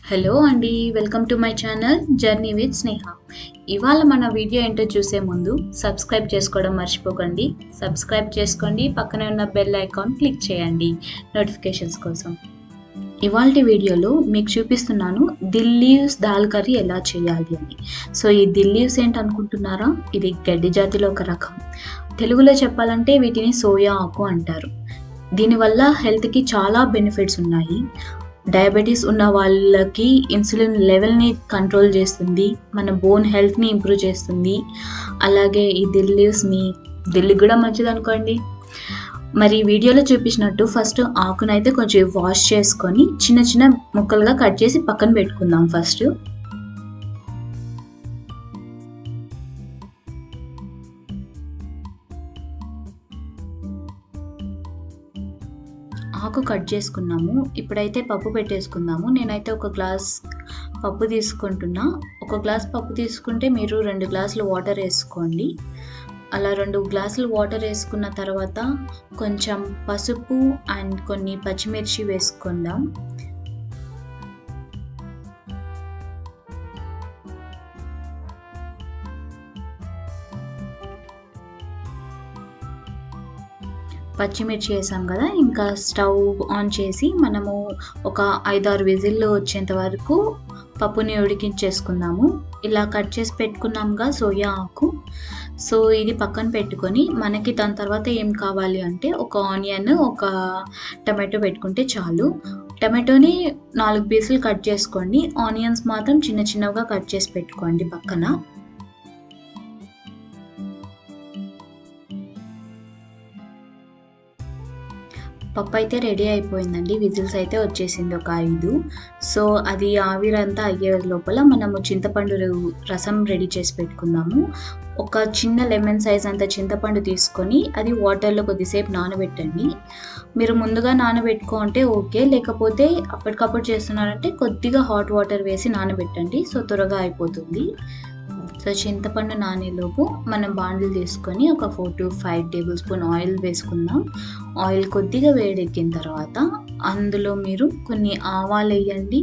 Hello అండి. Welcome to my channel journey with Sneha. ఇవాళ మన వీడియో ఏంటో చూసే ముందు సబ్స్క్రైబ్ చేసుకోవడం మర్చిపోకండి. సబ్స్క్రైబ్ చేసుకోండి, పక్కనే ఉన్న బెల్ ఐకాన్ క్లిక్ చేయండి నోటిఫికేషన్స్ కోసం. ఇవాల్టి వీడియోలో మీకు చూపిస్తున్నాను దిల్ లీవ్స్ దాల్ కర్రీ ఎలా చేయాలి అని. సో ఈ దిల్ లీవ్స్ ఏంటనుకుంటున్నారా? ఇది గడ్డి జాతిలో ఒక రకం. తెలుగులో చెప్పాలంటే వీటిని సోయా ఆకు అంటారు. దీనివల్ల హెల్త్‌కి చాలా బెనిఫిట్స్ ఉన్నాయి. డయాబెటీస్ ఉన్న వాళ్ళకి ఇన్సులిన్ లెవెల్‌ని కంట్రోల్ చేస్తుంది. మన బోన్ హెల్త్‌ని ఇంప్రూవ్ చేస్తుంది. అలాగే ఈ దిల్ లీవ్స్ మీ దిల్‌కి కూడా మంచిదనుకోండి. మరి వీడియోలో చూపించినట్టు ఫస్ట్ ఆకునైతే కొంచెం వాష్ చేసుకొని చిన్న చిన్న ముక్కలుగా కట్ చేసి పక్కన పెట్టుకుందాం ఫస్ట్. ఆకు కట్ చేసుకున్నాము. ఇప్పుడైతే పప్పు పెట్టేసుకుందాము. నేనైతే ఒక గ్లాస్ పప్పు తీసుకుంటున్నా. ఒక గ్లాస్ పప్పు తీసుకుంటే మీరు 2 గ్లాసులు వాటర్ వేసుకోండి. అలా 2 గ్లాసులు వాటర్ వేసుకున్న తర్వాత కొంచెం పసుపు అండ్ కొన్ని పచ్చిమిర్చి వేసుకుందాం. పచ్చిమిర్చి వేసాం కదా, ఇంకా స్టవ్ ఆన్ చేసి మనము ఒక 5-6 విజిల్లు వచ్చేంత వరకు పప్పుని ఉడికించేసుకుందాము. ఇలా కట్ చేసి పెట్టుకున్నాంగా సోయా ఆకు. సో ఇది పక్కన పెట్టుకొని మనకి దాని తర్వాత ఏం కావాలి అంటే ఒక ఆనియన్, ఒక టమాటో పెట్టుకుంటే చాలు. టమాటోని 4 పీసులు కట్ చేసుకోండి. ఆనియన్స్ మాత్రం చిన్న చిన్నగా కట్ చేసి పెట్టుకోండి పక్కన. పప్పు అయితే రెడీ అయిపోయిందండి. విజిల్స్ అయితే వచ్చేసింది ఒక 5. సో అది ఆవిరంతా అయ్యే లోపల మనము చింతపండు రసం రెడీ చేసి పెట్టుకుందాము. ఒక చిన్న లెమన్ సైజ్ అంత చింతపండు తీసుకొని అది వాటర్లో కొద్దిసేపు నానబెట్టండి. మీరు ముందుగా నానబెట్టుకుంటే ఓకే, లేకపోతే అప్పటికప్పుడు చేస్తున్నారంటే కొద్దిగా హాట్ వాటర్ వేసి నానబెట్టండి. సో త్వరగా అయిపోతుంది. సో చింతపండు నానేలోపు మనం బాండిల్ తీసుకొని ఒక 4 to 5 టేబుల్ స్పూన్ ఆయిల్ వేసుకుందాం. ఆయిల్ కొద్దిగా వేడెక్కిన తర్వాత అందులో మీరు కొన్ని ఆవాలు వేయండి.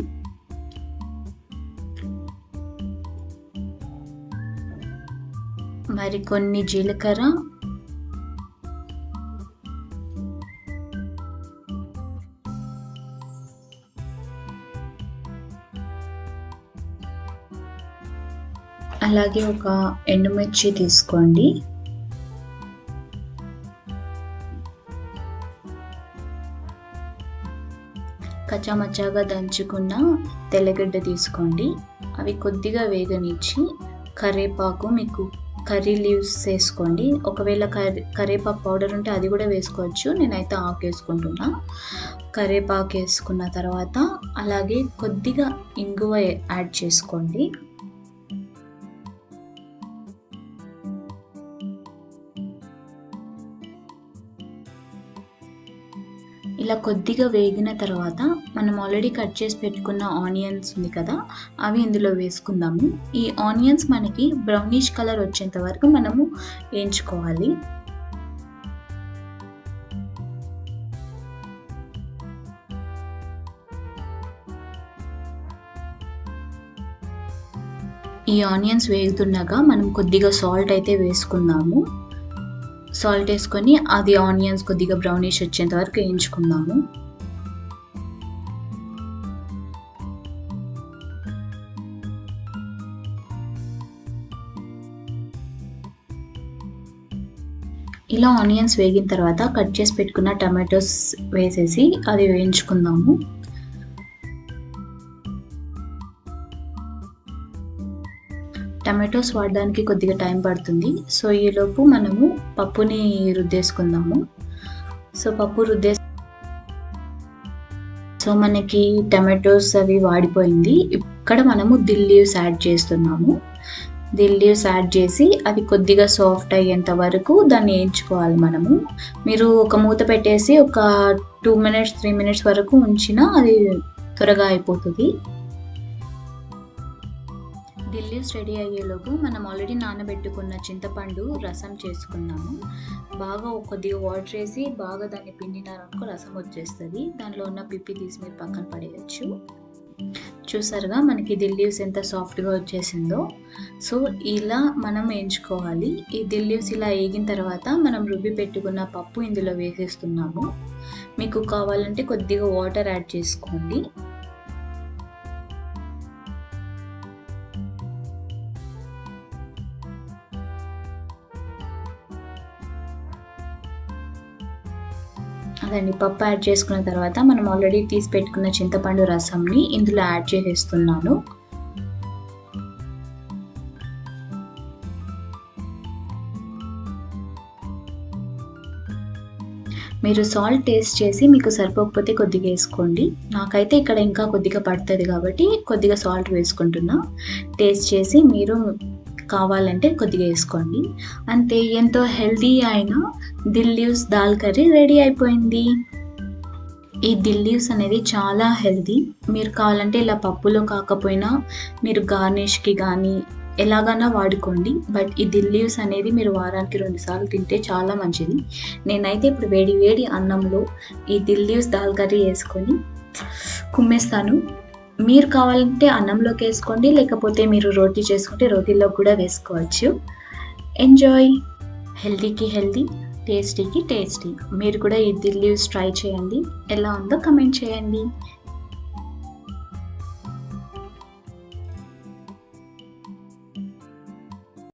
మరి కొన్ని జీలకర్ర, అలాగే ఒక ఎండుమిర్చి తీసుకోండి. కచ్చామచ్చాగా దంచుకున్న తెల్లగడ్డ తీసుకోండి. అవి కొద్దిగా వేగనిచ్చి కరివేపాకు, మీకు కర్రీ లీవ్స్ వేసుకోండి. ఒకవేళ కరివేపాకు పౌడర్ ఉంటే అది కూడా వేసుకోవచ్చు. నేనైతే ఆకు వేసుకుంటున్నా. కరివేపాకు వేసుకున్న తర్వాత అలాగే కొద్దిగా ఇంగువ యాడ్ చేసుకోండి. ఇలా కొద్దిగా వేగిన తర్వాత మనం ఆల్రెడీ కట్ చేసి పెట్టుకున్న ఆనియన్స్ ఉంది కదా, అవి ఇందులో వేసుకుందాము. ఈ ఆనియన్స్ మనకి బ్రౌనిష్ కలర్ వచ్చేంత వరకు మనము వేయించుకోవాలి. ఈ ఆనియన్స్ వేగుతుండగా మనం కొద్దిగా సాల్ట్ అయితే వేసుకుందాము. సాల్ట్ వేసుకొని అది ఆనియన్స్ కొద్దిగా బ్రౌనిష్ వచ్చేంత వరకు వేయించుకుందాము. ఇలా ఆనియన్స్ వేగిన తర్వాత కట్ చేసి పెట్టుకున్న టమాటోస్ వేసేసి అది వేయించుకుందాము. టమాటోస్ వాడడానికి కొద్దిగా టైం పడుతుంది. సో ఈలోపు మనము పప్పుని రుద్దేసుకుందాము. సో పప్పు సో మనకి టమాటోస్ అవి వాడిపోయింది. ఇక్కడ మనము దిల్ లీవ్స్ యాడ్ చేస్తున్నాము. దిల్ లీవ్స్ యాడ్ చేసి అది కొద్దిగా సాఫ్ట్ అయ్యేంత వరకు దాన్ని వేయించుకోవాలి మనము. మీరు ఒక మూత పెట్టేసి ఒక 2 minutes 3 minutes వరకు ఉంచినా అది త్వరగా అయిపోతుంది. దిల్ లీవ్స్ రెడీ అయ్యేలోపు మనం ఆల్రెడీ నానబెట్టుకున్న చింతపండు రసం చేసుకున్నాము. బాగా కొద్దిగా వాటర్ వేసి బాగా దాన్ని పిండినారనుకో రసం వచ్చేస్తుంది. దానిలో ఉన్న పిప్పి తీసి మీరు పక్కన పడేయచ్చు. చూసారుగా మనకి దిల్ లీవ్స్ ఎంత సాఫ్ట్గా వచ్చేసిందో. సో ఇలా మనం వేయించుకోవాలి. ఈ దిల్ లీవ్స్ ఇలా వేగిన తర్వాత మనం రుబ్బి పెట్టుకున్న పప్పు ఇందులో వేసేస్తున్నాము. మీకు కావాలంటే కొద్దిగా వాటర్ యాడ్ చేసుకోండి. అదండి, పప్పు యాడ్ చేసుకున్న తర్వాత మనం ఆల్రెడీ తీసి పెట్టుకున్న చింతపండు రసంని ఇందులో యాడ్ చేసేస్తున్నాను. మీరు సాల్ట్ టేస్ట్ చేసి మీకు సరిపోకపోతే కొద్దిగా వేసుకోండి. నాకైతే ఇక్కడ ఇంకా కొద్దిగా పడుతుంది కాబట్టి కొద్దిగా సాల్ట్ వేసుకుంటున్నా. టేస్ట్ చేసి మీరు కావాలంటే కొద్దిగా వేసుకోండి. అంతే, ఎంతో హెల్తీ అయిన dill leaves dal curry ready అయిపోయింది. ఈ దిల్ లీవ్స్ అనేది చాలా హెల్తీ. మీరు కావాలంటే ఇలా పప్పులో కాకపోయినా మీరు గార్నిష్కి కానీ ఎలాగైనా వాడుకోండి. బట్ ఈ దిల్ లీవ్స్ అనేది మీరు వారానికి 2 సార్లు తింటే చాలా మంచిది. నేనైతే ఇప్పుడు వేడి వేడి అన్నంలో ఈ దిల్ లీవ్స్ దాల్ కర్రీ వేసుకొని కుమ్మేస్తాను. మీరు కావాలంటే అన్నంలోకి వేసుకోండి, లేకపోతే మీరు రోటీ చేసుకుంటే రోటీలో కూడా వేసుకోవచ్చు. ఎంజాయ్. హెల్తీకి హెల్తీ, టేస్టీకి టేస్టీ. మీరు కూడా ఈ దిల్ లీవ్స్ ట్రై చేయండి. ఎలా ఉందో కమెంట్ చేయండి.